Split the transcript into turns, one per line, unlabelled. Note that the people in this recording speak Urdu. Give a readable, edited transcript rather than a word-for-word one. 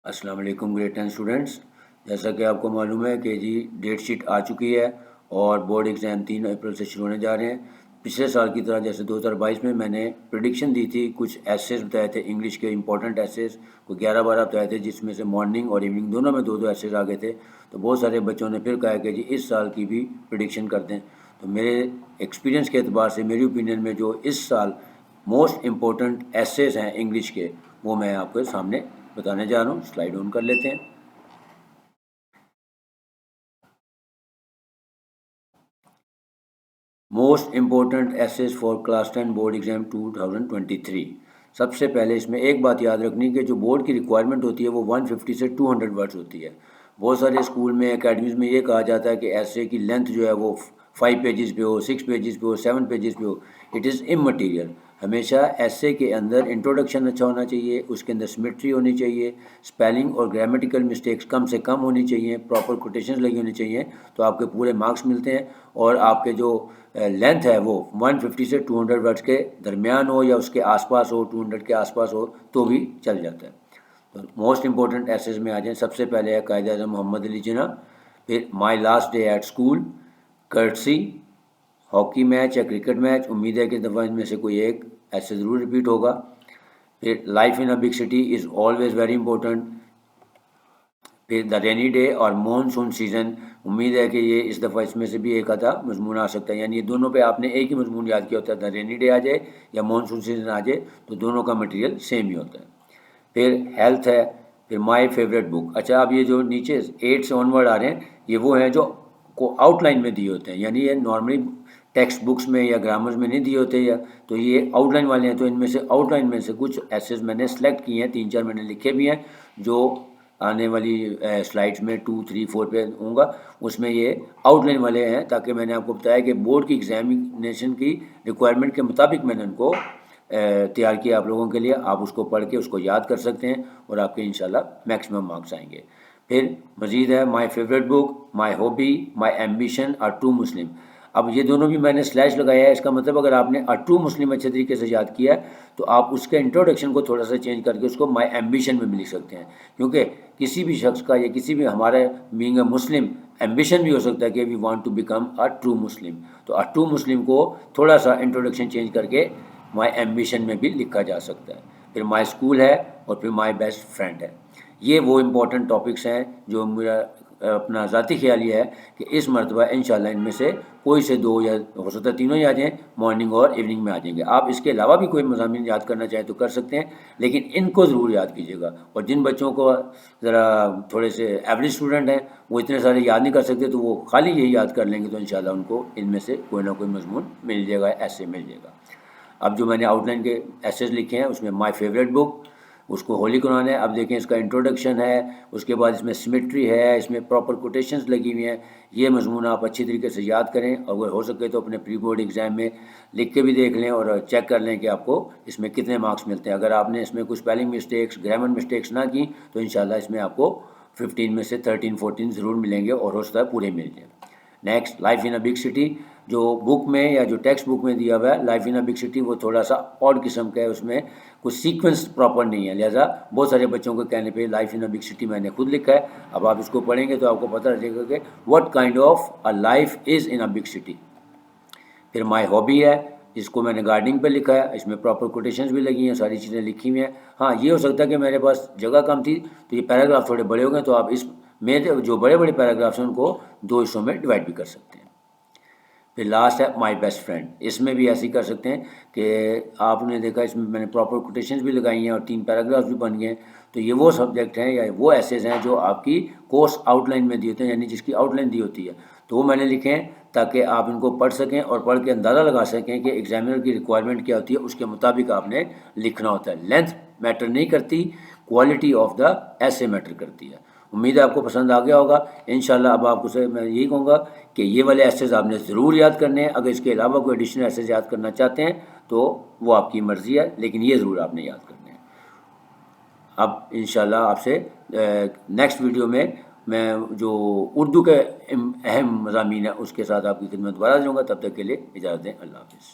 السلام علیکم گریڈ 10 اسٹوڈنٹس. جیسا کہ آپ کو معلوم ہے کہ جی ڈیٹ شیٹ آ چکی ہے اور بورڈ ایگزام 3 اپریل سے شروع ہونے جا رہے ہیں. پچھلے سال کی طرح جیسے 2022 میں نے پریڈکشن دی تھی، کچھ ایسیز بتائے تھے انگلش کے امپورٹنٹ ایسیز کو 11-12 بتائے تھے، جس میں سے مارننگ اور ایوننگ دونوں میں 2 ایسیز آ گئے تھے. تو بہت سارے بچوں نے پھر کہا کہ جی اس سال کی بھی پریڈکشن کر دیں. تو میرے ایکسپیرینس کے اعتبار سے میری اوپینین میں جو اس سال موسٹ امپورٹنٹ ایسیز ہیں انگلش کے، وہ میں آپ کے سامنے بتانے جا رہا ہوں. سلائیڈ آن کر لیتے ہیں. Most important essays for class 10 board exam 2023. سب سے پہلے اس میں ایک بات یاد رکھنی کہ جو بورڈ کی ریکوائرمنٹ ہوتی ہے وہ 150 سے 200 ورڈز ہوتی ہے. بہت سارے اسکول میں اکیڈمیز میں یہ کہا جاتا ہے کہ ایسے کی لینتھ جو ہے وہ 5 پیجز پہ ہو، 6 پیجز پہ ہو، 7 پیجز پہ ہو. It is immaterial. ہمیشہ ایسے کے اندر انٹروڈکشن اچھا ہونا چاہیے، اس کے اندر سمیٹری ہونی چاہیے، اسپیلنگ اور گرامیٹیکل مسٹیکس کم سے کم ہونی چاہیے، پراپر کوٹیشنز لگی ہونی چاہیے. تو آپ کے پورے مارکس ملتے ہیں. اور آپ کے جو لینتھ ہے وہ 150 سے 200 ورڈز کے درمیان ہو یا اس کے آس پاس ہو، 200 کے آس پاس ہو تو بھی چل جاتا ہے. تو موسٹ امپورٹنٹ ایسیز میں آ جائیں. سب سے پہلے ہے قائد اعظم محمد علی جناح، پھر my last day at school, courtesy, hockey match یا کرکٹ میچ. امید ہے کہ دفعہ ان میں سے کوئی ایک ایسے ضرور ریپیٹ ہوگا. پھر life in a big city is always very important. پھر دا رینی ڈے اور مونسون سیزن. امید ہے کہ یہ اس دفعہ اس میں سے بھی ایک آدھا مضمون آ سکتا ہے، یعنی یہ دونوں پہ آپ نے ایک ہی مضمون یاد کیا ہوتا ہے. دا رینی ڈے آ جائے یا مونسون سیزن آ جائے تو دونوں کا مٹیریل سیم ہی ہوتا ہے. پھر ہیلتھ ہے. پھر مائی فیوریٹ بک. اچھا، اب یہ جو نیچے 8 سے آن ورڈ آ رہے ہیں یہ وہ ہیں جو کو آؤٹ لائن میں دیے ہوتے ہیں، یعنی یہ نارملی ٹیکسٹ بکس میں یا گرامرز میں نہیں دیے ہوتے. یا تو یہ آؤٹ لائن والے ہیں. تو ان میں سے آؤٹ لائن میں سے کچھ ایسیز میں نے سلیکٹ کیے ہیں، 3-4 میں نے لکھے بھی ہیں جو آنے والی سلائڈس میں 2, 3, 4 پہ ہوں گا. اس میں یہ آؤٹ لائن والے ہیں تاکہ میں نے آپ کو بتایا کہ بورڈ کی ایگزامینیشن کی ریکوائرمنٹ کے مطابق میں نے ان کو تیار کیا آپ لوگوں کے لیے. آپ اس کو پڑھ کے اس کو یاد کر سکتے ہیں اور آپ کے انشاءاللہ میکسیمم مارکس آئیں گے. پھر مزید ہے my favourite book, my hobby, my ambition are true Muslim. اب یہ دونوں بھی میں نے سلیش لگایا ہے. اس کا مطلب اگر آپ نے ٹرو مسلم اچھے طریقے سے یاد کیا ہے تو آپ اس کے انٹروڈکشن کو تھوڑا سا چینج کر کے اس کو مائی ایمبیشن میں بھی لکھ سکتے ہیں. کیونکہ کسی بھی شخص کا یا کسی بھی ہمارے بینگ اے مسلم ایمبیشن بھی ہو سکتا ہے کہ we want to become a true Muslim. تو ٹرو مسلم کو تھوڑا سا انٹروڈکشن چینج کر کے مائی ایمبیشن میں بھی لکھا جا سکتا ہے. پھر مائی اسکول ہے اور پھر مائی بیسٹ فرینڈ ہے. یہ وہ امپورٹنٹ ٹاپکس ہیں جو میرا اپنا ذاتی خیال یہ ہے کہ اس مرتبہ انشاءاللہ ان میں سے کوئی سے 2 یا ہو سکتا ہے تینوں ہی آ جائیں، مارننگ اور ایوننگ میں آ جائیں گے. آپ اس کے علاوہ بھی کوئی مضامین یاد کرنا چاہیں تو کر سکتے ہیں، لیکن ان کو ضرور یاد کیجیے گا. اور جن بچوں کو ذرا تھوڑے سے ایوریج اسٹوڈنٹ ہیں وہ اتنے سارے یاد نہیں کر سکتے تو وہ خالی یہی یاد کر لیں گے تو انشاءاللہ ان کو ان میں سے کوئی نہ کوئی مضمون مل جائے گا، ایسے مل جائے گا. اب جو میں نے آؤٹ لائن کے ایسیز لکھے ہیں اس میں مائی فیوریٹ بک، اس کو ہولی قرآن ہے. اب دیکھیں اس کا انٹروڈکشن ہے، اس کے بعد اس میں سمیٹری ہے، اس میں پراپر کوٹیشنز لگی ہوئی ہیں. یہ مضمون آپ اچھی طریقے سے یاد کریں اور اگر ہو سکے تو اپنے پری بورڈ ایگزام میں لکھ کے بھی دیکھ لیں اور چیک کر لیں کہ آپ کو اس میں کتنے مارکس ملتے ہیں. اگر آپ نے اس میں کچھ اسپیلنگ مسٹیکس، گرامر مسٹیکس نہ کی تو انشاءاللہ اس میں آپ کو 15 میں سے 13-14 ضرور ملیں گے اور ہو سکتا ہے پورے مل جائیں. Next life in a big city. جو بک میں یا جو ٹیکسٹ بک میں دیا ہوا ہے life in a big city وہ تھوڑا سا آڈ قسم کا ہے، اس میں کچھ سیکوینس پراپر نہیں ہے، لہٰذا بہت سارے بچوں کے کہنے پہ life in a big city میں نے خود لکھا ہے. اب آپ اس کو پڑھیں گے تو آپ کو پتہ لگے گا کہ what kind of a life is in a big city. پھر مائی ہابی ہے، جس کو میں نے گارڈننگ پہ لکھا ہے. اس میں پراپر کوٹیشنز بھی لگی ہیں، ساری چیزیں لکھی ہوئی ہیں. ہاں یہ ہو سکتا ہے کہ میرے پاس جگہ کم تھی تو یہ پیراگراف تھوڑے بڑے ہو گئے، تو آپ اس میں جو بڑے بڑے پیراگرافس ہیں ان کو 2 حصوں میں ڈیوائڈ بھی کر سکتے ہیں. پھر لاسٹ ہے مائی بیسٹ فرینڈ. اس میں بھی ایسے ہی کر سکتے ہیں کہ آپ نے دیکھا اس میں میں نے پراپر کوٹیشنز بھی لگائی ہیں اور 3 پیراگرافس بھی بن گئے ہیں. تو یہ وہ سبجیکٹ ہیں یا وہ ایسیز ہیں جو آپ کی کورس آؤٹ لائن میں دی ہوتے ہیں، یعنی جس کی آؤٹ لائن دی ہوتی ہے. تو وہ میں نے لکھے ہیں تاکہ آپ ان کو پڑھ سکیں اور پڑھ کے اندازہ لگا سکیں کہ ایگزامینر کی ریکوائرمنٹ کیا ہوتی ہے، اس کے مطابق آپ نے لکھنا ہوتا ہے. لینتھ میٹر نہیں کرتی، کوالٹی آف دا ایسے میٹر کرتی ہے. امید ہے آپ کو پسند آ گیا ہوگا. انشاءاللہ اب آپ کو سے میں یہی کہوں گا کہ یہ والے ایسیز آپ نے ضرور یاد کرنے ہیں. اگر اس کے علاوہ کوئی ایڈیشنل ایسیز یاد کرنا چاہتے ہیں تو وہ آپ کی مرضی ہے، لیکن یہ ضرور آپ نے یاد کرنے ہیں. اب انشاءاللہ آپ سے نیکسٹ ویڈیو میں جو اردو کے اہم مضامین ہیں اس کے ساتھ آپ کی خدمت دوبارہ دوں گا. تب تک کے لیے اجازت دیں. اللہ حافظ.